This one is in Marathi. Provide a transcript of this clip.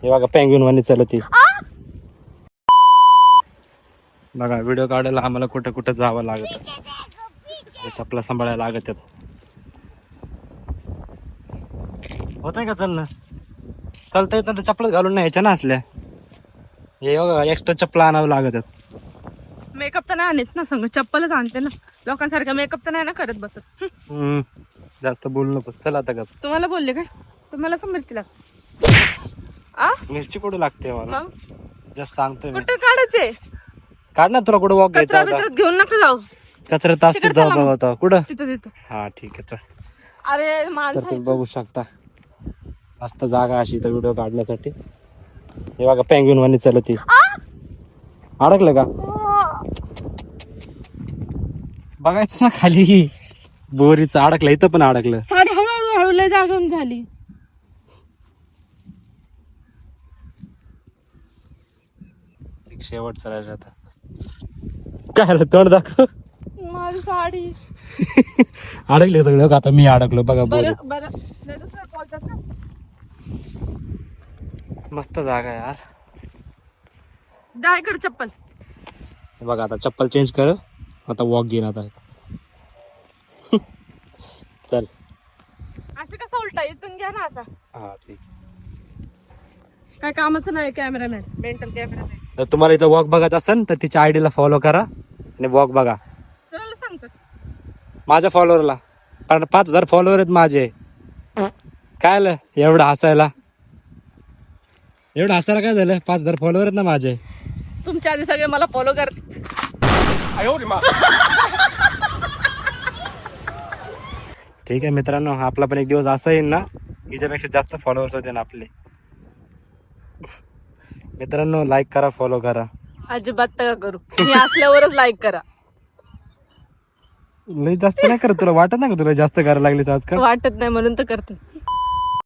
हे बघा पेंग्विन वाणी चालत बघा. व्हिडिओ काढायला आम्हाला कुठं कुठं जावं लागत, चपला सांभाळायला लागत. होत आहे का चालणं? चालता येत तर चपल घालून नाही यायच्या ना असल्या. हे बघा एक्स्ट्रा चपला आणावं लागत. मेकअप तर नाही आणत ना, संग चप्पलच आणते ना. लोकांसारखं मेकअप तर नाही ना करत बसत. जास्त बोलू नको. चल आता का तुम्हाला बोलले काय? तुम्हाला का मिरची लागते? मिरची कुठं लागते मला? जास्त सांगतोय मी. कुठे काढायचे? काढ ना, तुला कुठं वॉक घ्यायचा कचरा होता? बिचऱ्यात घेऊन नका जाऊ. कचऱ्यात असते जाऊ बघा होता कुठं. तिथं तिथं. हा ठीक आहे चल. अरे तर माणसं तुम्ही बघू शकता मस्त जागा अशी तर व्हिडिओ काढण्यासाठी. हे बघा पेंग्विन वाणी चालत. अडकलं का? बघायचं ना खाली. बोरीच अडकलं, इथं पण अडकलं. साडी हळूहळू हळू लय जागून झाली. एक शेवटचा राहिला आता. काय झालं? तोंड दाखव. माझी साडी अडकले सगळं का? आता मी अडकलो बघा बोरीत. बरं बरं नाही तर काय बोलतात ना. मस्त जागा आहे यार. द्या इकडे चप्पल. हे बघा आता चप्पल चेंज कर. आता वॉक घेईन आता. चल. असं कसं उलटा इथून घ्या ना असा. हा ठीक. काय कामाचं नाही कॅमेरामॅन, मेंटल कॅमेरामॅन. जर तुम्हाला इथं वॉक बघायचं असेल तर तिच्या आयडीला फॉलो करा आणि वॉक बघा. कोणाला सांगतात? माझ्या फॉलोअरला. कारण 5,000 फॉलोअर आहेत माझे. काय आलं एवढं हसायला? काय झालं? 5,000 फॉलोअर आहेत ना माझे. तुमच्या आधी सगळे मला फॉलो करते. ठीक आहे मित्रांनो, आपला पण एक दिवस असा येईल ना हिच्यापेक्षा जास्त फॉलोअर्स होते ना आपले. मित्रांनो लाईक करा, फॉलो करा. अजिबात का करू, मी असल्यावरच लाईक करा. लई जास्त नाही करत. तुला वाटत नाही का तुला जास्त करायला लागलीच आजकाल? वाटत नाही म्हणून तर करते.